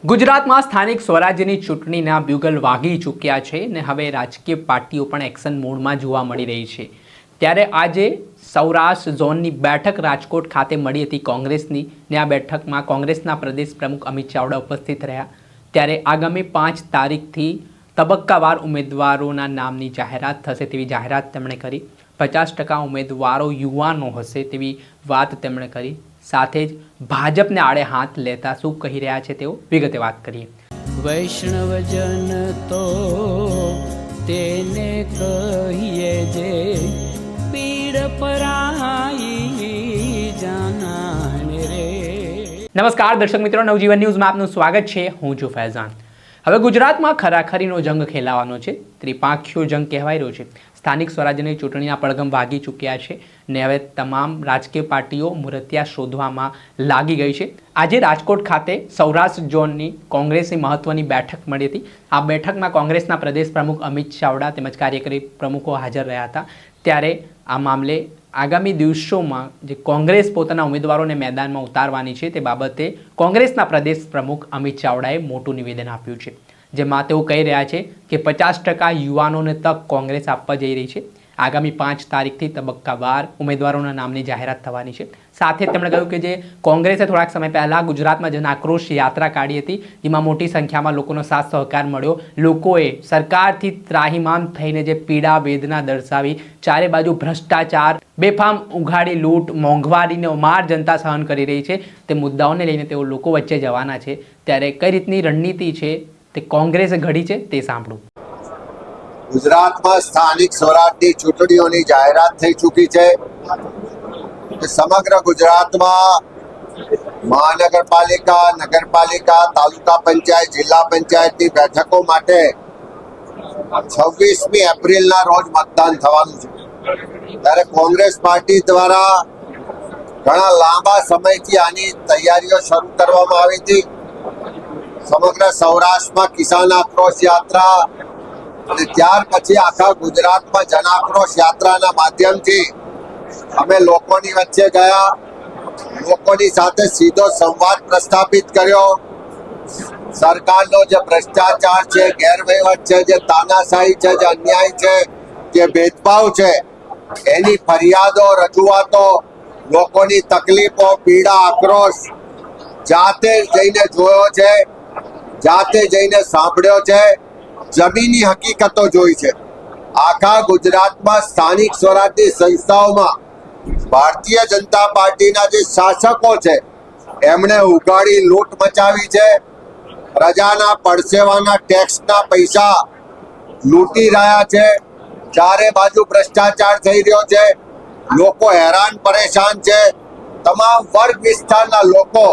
ગુજરાતમાં સ્થાનિક સ્વરાજ્યની ચૂંટણીના બ્યુગલ વાગી ચૂક્યા છે ને હવે રાજકીય પાર્ટીઓ પણ એક્શન મોડમાં જોવા મળી રહી છે। ત્યારે આજે સૌરાષ્ટ્ર ઝોનની બેઠક રાજકોટ ખાતે મળી હતી કોંગ્રેસની ને આ બેઠકમાં કોંગ્રેસના પ્રદેશ પ્રમુખ અમિત ચાવડા ઉપસ્થિત રહ્યા। ત્યારે આગામી 5 તારીખથી તબક્કાવાર ઉમેદવારોના નામની જાહેરાત થશે તેવી જાહેરાત તેમણે કરી। 50% ઉમેદવારો યુવાનો હશે તેવી વાત તેમણે કરી। સાથે જ ભાજપને આડે હાથ લેતા શું કહી રહ્યા છે તેઓ વિગતે વાત કરીએ। વૈષ્ણવજન તો તેને કહીએ જે પીડ પરાઈ જાનાને રે। નમસ્કાર દર્શક મિત્રો, નવજીવન ન્યૂઝમાં આપનું સ્વાગત છે। હું છું ફૈઝાન। હવે ગુજરાતમાં ખરાખરીનો જંગ ખેલાવાનો છે। ત્રિપાંખીયો જંગ કહેવાઈ રહ્યો છે। સ્થાનિક સ્વરાજ્યની ચૂંટણીના પડઘમ વાગી ચૂક્યા છે ને હવે તમામ રાજકીય પાર્ટીઓ મૂર્તિયા શોધવામાં લાગી ગઈ છે। આજે રાજકોટ ખાતે સૌરાષ્ટ્ર ઝોનની કોંગ્રેસની મહત્વની બેઠક મળી હતી। આ બેઠકમાં કોંગ્રેસના પ્રદેશ પ્રમુખ અમિત ચાવડા તેમજ કાર્યકારી પ્રમુખો હાજર રહ્યા હતા। ત્યારે આ મામલે આગામી દિવસોમાં જે કોંગ્રેસ પોતાના ઉમેદવારોને મેદાનમાં ઉતારવાની છે તે બાબતે કોંગ્રેસના પ્રદેશ પ્રમુખ અમિત ચાવડાએ મોટું નિવેદન આપ્યું છે, જેમાં તેઓ કહી રહ્યા છે કે 50% યુવાનોને તક કોંગ્રેસ આપવા જઈ રહી છે। આગામી 5 તારીખથી તબક્કાવાર ઉમેદવારોના નામની જાહેરાત થવાની છે। સાથે તેમણે કહ્યું કે જે કોંગ્રેસે થોડાક સમય પહેલાં ગુજરાતમાં જન આક્રોશ યાત્રા કાઢી હતી, જેમાં મોટી સંખ્યામાં લોકોનો સાથ સહકાર મળ્યો। લોકોએ સરકારથી ત્રાહિમામ થઈને જે પીડા વેદના દર્શાવી, ચારે બાજુ ભ્રષ્ટાચાર, બેફામ ઉઘાડી લૂંટ, મોંઘવારીને માર જનતા સહન કરી રહી છે, તે મુદ્દાઓને લઈને તેઓ લોકો વચ્ચે જવાના છે। ત્યારે કઈ રીતની રણનીતિ છે તે કોંગ્રેસે ઘડી છે તે સાંભળો। ગુજરાતમાં સ્થાનિક સ્વરાજની ચૂંટણીઓની જાહેરાત થઈ ચૂકી છે। સમગ્ર ગુજરાતમાં મહાનગરપાલિકા, નગરપાલિકા, તાલુકા પંચાયત, જિલ્લા પંચાયતની બેઠકો માટે 26મી એપ્રિલના રોજ મતદાન થવાનું છે। ત્યારે કોંગ્રેસ પાર્ટી દ્વારા ઘણા લાંબા સમયથી આની તૈયારીઓ શરૂ કરવામાં આવી હતી। સમગ્ર સૌરાષ્ટ્રમાં કિસાન આક્રોશ યાત્રા અને ત્યાર પછી આખા ગુજરાતમાં જન આક્રોશ યાત્રાના માધ્યમથી અમે લોકોની વચ્ચે ગયા, લોકોની સાથે સીધો સંવાદ પ્રસ્થાપિત કર્યો। સરકારનો જે ભ્રષ્ટાચાર છે, ગેરવહીવટ છે, જે તાનાશાહી છે, જે અન્યાય છે, જે ભેદભાવ છે, એની ફરિયાદો, રજૂઆતો, લોકોની તકલીફો, પીડા, આક્રોશ જાતે જઈને જોયો છે, જાતે જઈને સાંભળ્યો છે, જમીની હકીકતો જોઈ છે। આખા ગુજરાતમાં સ્થાનિક સ્વરાજની સંસ્થાઓમાં ભારતીય જનતા પાર્ટીના જે શાસકો છે એમણે ઉઘાડી લૂંટ મચાવી છે। પ્રજાના પડસેવાના ટેક્સના પૈસા લૂંટી રહ્યા છે। ચારે બાજુ ભ્રષ્ટાચાર થઈ રહ્યો છે, લોકો હેરાન પરેશાન છે। તમામ વર્ગ વિસ્તારના લોકો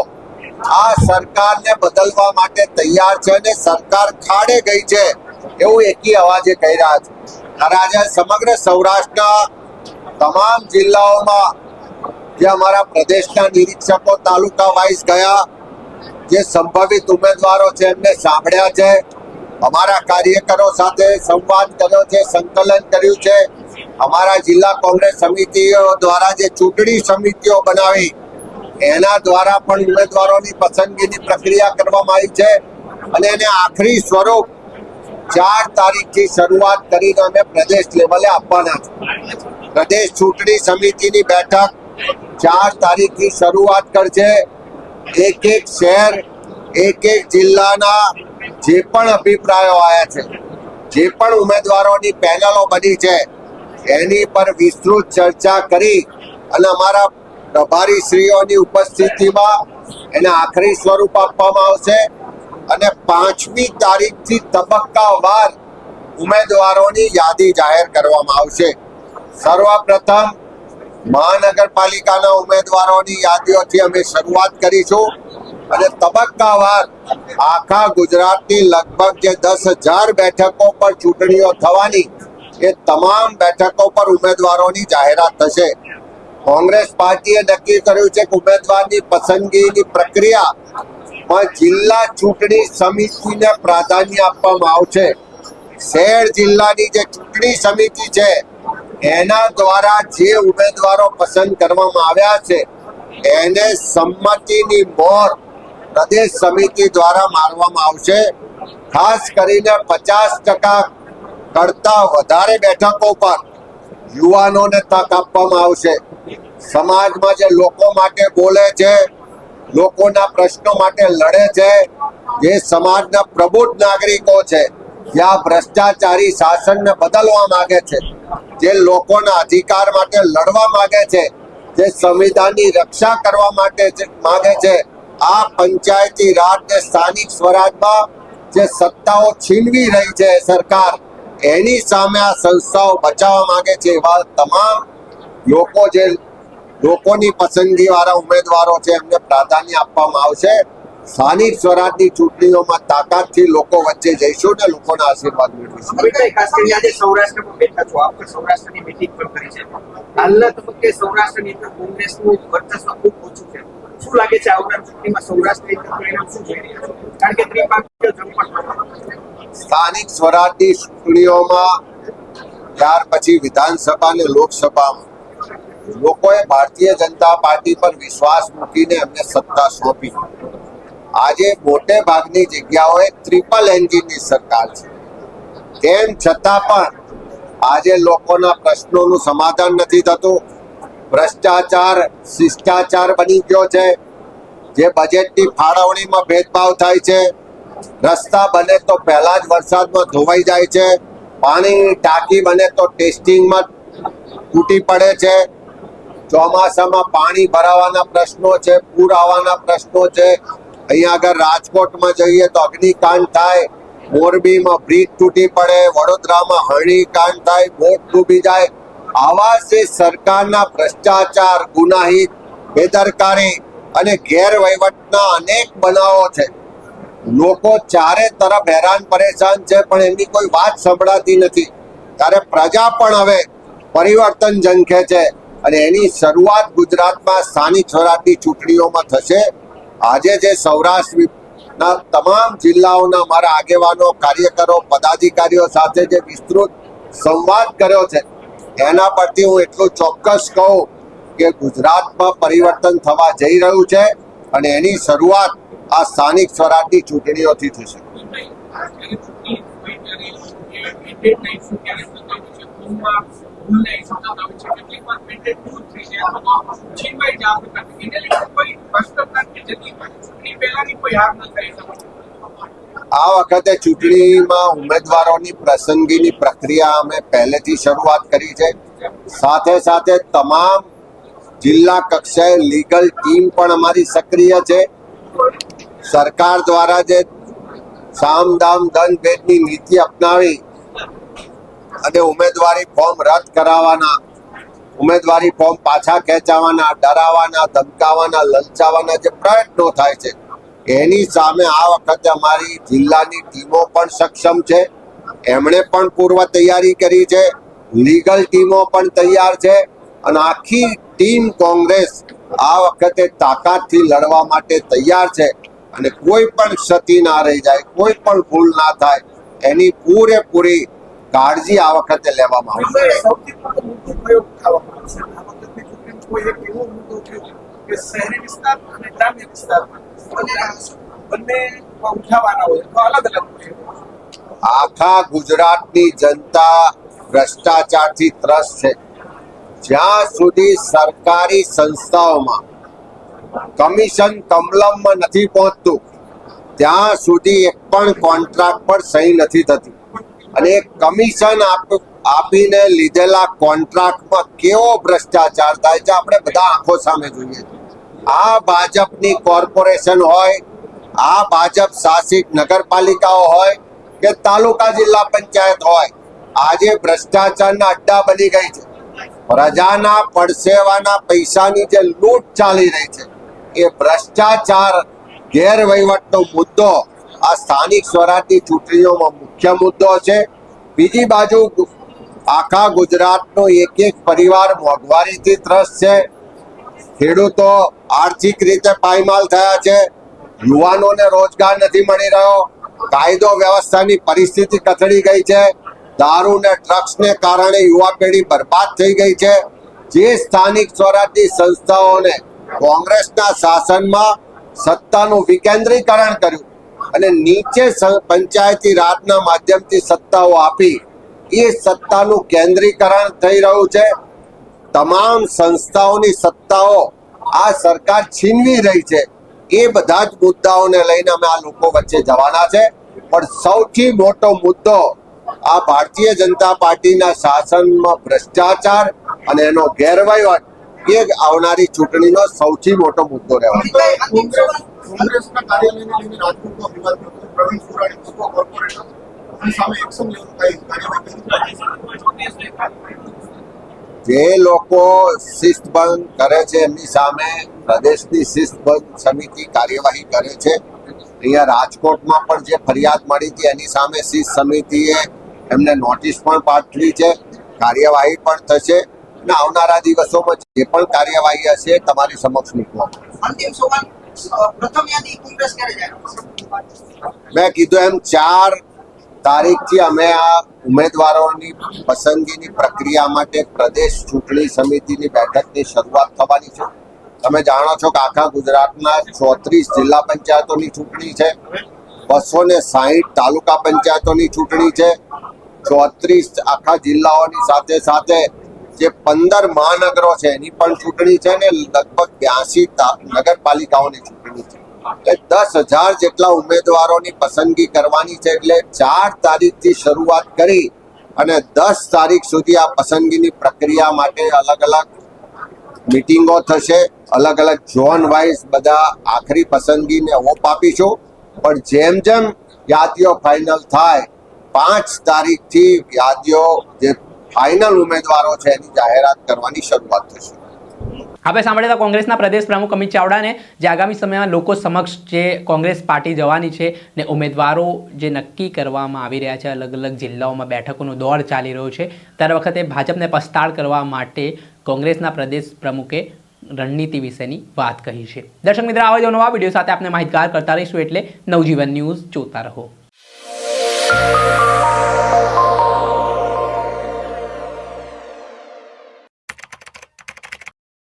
આ સરકારને બદલવા માટે તૈયાર છે અને સરકાર ખાડે ગઈ છે એવું એકી અવાજે કહી રહ્યા છે। અને આજે સમગ્ર સૌરાષ્ટ્રના તમામ જિલ્લાઓમાં જે અમારા પ્રદેશના નિરીક્ષકો તાલુકા વાઇઝ ગયા, જે સંભવિત ઉમેદવારો છે એમને સાંભળ્યા છે, અમારા કાર્યકરો સાથે સંવાદ કર્યો છે, સંકલન કર્યું છે। અમારા જિલ્લા કોંગ્રેસ સમિતિઓ દ્વારા જે ચૂંટણી સમિતિઓ બનાવી એના દ્વારા પણ ઉમેદવારોની પસંદગીની પ્રક્રિયા કરવામાં આવી છે અને એને આખરી સ્વરૂપ 4 તારીખથી શરૂઆત કરીને અમે પ્રદેશ લેવલે આપવાના છે। પ્રદેશ ચૂંટણી સમિતિની બેઠક 4 તારીખથી શરૂઆત કરશે। એક શહેર, એક જિલ્લાના જે પણ અભિપ્રાયો આવ્યા છે, જે પણ ઉમેદવારોની પેનલો બની છે એની પર વિસ્તૃત ચર્ચા કરી અને અમારા પ્રભારી શ્રીઓની ઉપસ્થિતિમાં એને આખરી સ્વરૂપ આપવામાં આવશે અને 5મી તારીખથી તબક્કાવાર ઉમેદવારોની યાદી જાહેર કરવામાં આવશે। સર્વપ્રથમ મહાનગરપાલિકાના ઉમેદવારોની યાદીઓથી અમે શરૂઆત કરીશું અને તબક્કાવાર આખા ગુજરાતની લગભગ જે 10,000 બેઠકો પર ચૂંટણીઓ થવાની એ તમામ બેઠકો પર ઉમેદવારોની જાહેરાત થશે। કોંગ્રેસ પાર્ટીએ નક્કી કર્યું છે કે ઉમેદવારની પસંદગીની પ્રક્રિયામાં જિલ્લા ચૂંટણી સમિતિને પ્રાધાન્ય આપવામાં આવશે। શહેર જિલ્લાની જે ચૂંટણી સમિતિ છે એના દ્વારા જે ઉમેદવારો પસંદ કરવામાં આવ્યા છે એને સંમતિની મોહર પ્રદેશ સમિતિ દ્વારા મારવામાં આવશે. ખાસ કરીને 50% કરતા વધારે બેઠકો પર યુવાનોને તક આપવામાં આવશે. સમાજમાં જે લોકો માટે બોલે છે, લોકોના પ્રશ્નો માટે લડે છે, જે સમાજના પ્રબુદ્ધ નાગરિકો છે, જ્યાં ભ્રષ્ટાચારી શાસનને બદલવા માંગે છે, જે લોકોના અધિકાર માટે લડવા માંગે છે, જે સંવિધાનની રક્ષા કરવા માટે માંગે છે, આ પંચાયતી રાજ ને સ્થાનિક સ્વરાજમાં જે સત્તાઓ છીનવી રહી છે સરકાર, એની સામે આ સંસ્થાઓ બચાવવા માંગે છે. એવા તમામ લોકો, જે લોકોની પસંદગી વાળા ઉમેદવારો છે, એમને પ્રાધાન્ય આપવામાં આવશે. સ્થાનિક સ્વરાજની ચૂંટણીઓમાં તાકાતથી લોકો વચ્ચે જઈશું ને લોકોના આશીર્વાદ મેળવીશું. ખાસ કરીને આજે સૌરાષ્ટ્રમાં બેઠા છો, આપણે સૌરાષ્ટ્રની મિટિંગ પણ કરી છે. હાલના તબક્કે સૌરાષ્ટ્રની અંદર કોંગ્રેસનું વર્ચસ્વ ખૂબ ઓછું છે. શું લાગે છે આવનાર ચૂંટણીમાં સૌરાષ્ટ્રની અંદર પરિણામ શું જોઈ રહ્યા છો? કારણ કે ત્રિપાંખીય જંગ પણ સ્થાનિક સ્વરાજની ચૂંટણીઓમાં, ત્યાર પછી વિધાનસભા અને લોકસભામાં લોકોએ ભારતીય જનતા પાર્ટી પર વિશ્વાસ મૂકીને એમને સત્તા સોંપી. આજે મોટે ભાગની જગ્યાઓએ ટ્રિપલ એન્જિનની સરકાર છે. તેમ છતાં પણ આજે લોકોના પ્રશ્નોનું સમાધાન નથી થતું. ભ્રષ્ટાચાર શિષ્ટાચાર બની ગયો છે. જે બજેટની ફાળવણીમાં ભેદભાવ થાય છે. રસ્તા બને તો પહેલા જ વરસાદમાં ધોવાઈ જાય છે. પાણીની ટાંકી બને તો ટેસ્ટિંગમાં તૂટી પડે છે. ચોમાસામાં પાણી ભરાવાના પ્રશ્નો છે, પૂર આવવાના પ્રશ્નો છે. અહીંયા આગળ રાજકોટમાં જઈએ તો અગ્નિકાંડ થાય, મોરબીમાં બ્રિજ તૂટી પડે, વડોદરામાં હરણીકાંડ થાય, બોટ ડૂબી જાય. આવા જે સરકારના ભ્રષ્ટાચાર, ગુનાહિત, બેદરકારી અને ગેરવહીવટના અનેક બનાવો છે. લોકો ચારે તરફ હેરાન પરેશાન છે, પણ એમની કોઈ વાત સંભળાતી નથી. ત્યારે પ્રજા પણ હવે પરિવર્તન ઝંખે છે અને એની શરૂઆત ગુજરાતમાં સ્થાનિક સ્વરાજની ચૂંટણીઓમાં થશે. આજે જે સૌરાષ્ટ્રના તમામ જિલ્લાઓના મારા આગેવાનો, કાર્યકરો, પદાધિકારીઓ સાથે જે વિસ્તૃત સંવાદ કર્યો છે, એના પરથી હું એટલું ચોક્કસ કહું કે ગુજરાતમાં પરિવર્તન થવા જઈ રહ્યું છે અને એની શરૂઆત આ સ્થાનિક સ્વરાજની ચૂંટણીઓથી થશે. આ વખતે ચૂંટણીમાં ઉમેદવારોની પસંદગીની પ્રક્રિયા અમે પહેલેથી શરૂઆત કરી છે. સાથે સાથે તમામ જિલ્લા કક્ષાએ લીગલ ટીમ પણ અમારી સક્રિય છે. સરકાર દ્વારા જે સામ દામ દંડ ભેદની નીતિ અપનાવી અને ઉમેદવારી ફોર્મ રદ કરાવવાના, ઉમેદવારી ફોર્મ પાછા ખેંચાવાના, ડરાવવાના, ધમકાવવાના, લલચાવવાના જે પ્રયત્નો થાય છે, એની સામે આ વખતે અમારી જિલ્લાની ટીમો પણ સક્ષમ છે. એમણે પણ પૂર્વ તૈયારી કરી છે. લીગલ ટીમો પણ તૈયાર છે અને આખી ટીમ કોંગ્રેસ આ વખતે તાકાતથી લડવા માટે તૈયાર છે અને કોઈ પણ ક્ષતિ ના રહી જાય, કોઈ પણ ભૂલ ના થાય, એની પૂરેપૂરી કાળજી આ વખતે લેવામાં આવશે. સૌથી મોટો મુદ્દો કયો ઉઠાવવામાં આવશે? આ વખતની ચૂંટણીમાં કોઈ એક એવો મુદ્દો થયો કે શહેરી વિસ્તાર અને ગ્રામ્ય વિસ્તારમાં બંને ઉઠાવવાના હોય તો અલગ અલગ હોય. આખા ગુજરાતની જનતા ભ્રષ્ટાચારથી ત્રસ્ત છે. જ્યાં સુધી સરકારી સંસ્થાઓમાં કમિશન કમલમમાં નથી પહોંચતું, ત્યાં સુધી એક પણ કોન્ટ્રાક્ટ પર સહી નથી થતી. અને કમિશન આપીને લીધેલા કોન્ટ્રાક્ટમાં કેવો ભ્રષ્ટાચાર થાય છે આપણે બધા આંખો સામે જોઈએ. આ ભાજપની કોર્પોરેશન હોય, આ ભાજપ શાસિત નગરપાલિકાઓ હોય કે તાલુકા જિલ્લા પંચાયત હોય, આજે ભ્રષ્ટાચારના અડ્ડા બની ગઈ છે. પ્રજાના પડસેવાના પૈસાની જે લૂંટ ચાલી રહી છે, એ ભ્રષ્ટાચાર, ગેરવહીવટનો મુદ્દો આ સ્થાનિક સ્વરાજની ચૂંટણીઓમાં મુખ્ય મુદ્દો છે. બીજી બાજુ આખા ગુજરાતનો એક એક પરિવાર મોંઘવારીથી ત્રસ્ત છે. ખેડૂતો આર્થિક રીતે પાયમાલ થયા છે. યુવાનોને રોજગાર નથી મળી રહ્યો. કાયદો વ્યવસ્થાની પરિસ્થિતિ કથળી ગઈ છે. દારૂ ને ડ્રગ્સને કારણે યુવા પેઢી બરબાદ થઈ ગઈ છે. જે સ્થાનિક સ્વરાજની સંસ્થાઓને કોંગ્રેસના શાસનમાં સત્તાનું વિકેન્દ્રીકરણ કર્યું અને નીચે પંચાયતી રાજના માધ્યમથી સત્તાઓ આપી એ સત્તાનું કેન્દ્રીકરણ થઈ રહ્યું છે. તમામ સંસ્થાઓની સત્તાઓ આ સરકાર છીનવી રહી છે. એ બધા જ મુદ્દાઓને લઈને અમે આ લોકો વચ્ચે જવાના છે. પણ સૌથી મોટો મુદ્દો આ ભારતીય જનતા પાર્ટીના શાસનમાં ભ્રષ્ટાચાર અને એનો ગેરવહીવટ એ આવનારી ચૂંટણીનો સૌથી મોટો મુદ્દો રહેવાનો. કોંગ્રેસના કાર્યાલયને લઈને રાજકોટમાં વિવાદ થયો હતો. પ્રવીણ સુરાણી પૂર્વ કોર્પોરેટર એની સામે એક્શન લેવું કઈ કાર્યવાહી જે લોકો શિસ્તભંગ કરે છે એમની સામે પ્રદેશની શિસ્તભંગ સમિતિ કાર્યવાહી કરે છે. અહીંયા રાજકોટમાં પણ જે ફરિયાદ મળી હતી એની સામે શિસ્ત સમિતિએ એમને નોટિસ પણ પાઠવી છે. કાર્યવાહી પણ થશે અને આવનારા દિવસોમાં જે પણ કાર્યવાહી હશે તમારી સમક્ષ મૂકવામાં. અંતિમ સવાલ, પ્રથમ યાદી કોંગ્રેસ ક્યારે જાહેર કરશે? મેં કીધું એમ 4 તારીખથી અમે આ ઉમેદવારોની પસંદગીની પ્રક્રિયા માટે પ્રદેશ ચૂંટણી સમિતિની બેઠકની શરૂઆત થવાની છે. તમે જાણો છો કે આખા ગુજરાતના 34 જિલ્લા પંચાયતોની ચૂંટણી છે, 260 તાલુકા પંચાયતોની ચૂંટણી છે, 34 આખા જિલ્લાઓની સાથે સાથે જે 15 મહાનગરો છે એની પણ ચૂંટણી છે ને લગભગ 82 નગરપાલિકાઓની ચૂંટણી છે. એટલે 10,000 જેટલા ઉમેદવારોની પસંદગી કરવાની છે. એટલે 4 તારીખથી શરૂઆત કરી અને 10 તારીખ સુધી આ પસંદગીની પ્રક્રિયા માટે અલગ અલગ મીટિંગો થશે. અલગ અલગ ઝોન વાઇઝ બધા આખરી પસંદગીને ઓપ આપીશું. પણ જેમ જેમ યાદીઓ ફાઇનલ થાય 5 તારીખથી યાદીઓ જે ફાઇનલ ઉમેદવારો છે એની જાહેરાત કરવાની શરૂઆત થશે. આપણે સાંભળ્યા હતા કોંગ્રેસના પ્રદેશ પ્રમુખ અમિત ચાવડાને, જે આગામી સમયમાં લોકો સમક્ષ જે કોંગ્રેસ પાર્ટી જવાની છે ને ઉમેદવારો જે નક્કી કરવામાં આવી રહ્યા છે, અલગ અલગ જિલ્લાઓમાં બેઠકોનો દોર ચાલી રહ્યો છે, ત્યારે વખતે ભાજપને પસ્તાળ કરવા માટે કોંગ્રેસના પ્રદેશ પ્રમુખે રણનીતિ વિશેની વાત કહી છે. દર્શક મિત્ર, આવા જ નવા વિડીયો સાથે આપણે માહિતગાર કરતા રહીશું, એટલે નવજીવન ન્યૂઝ જોતા રહો.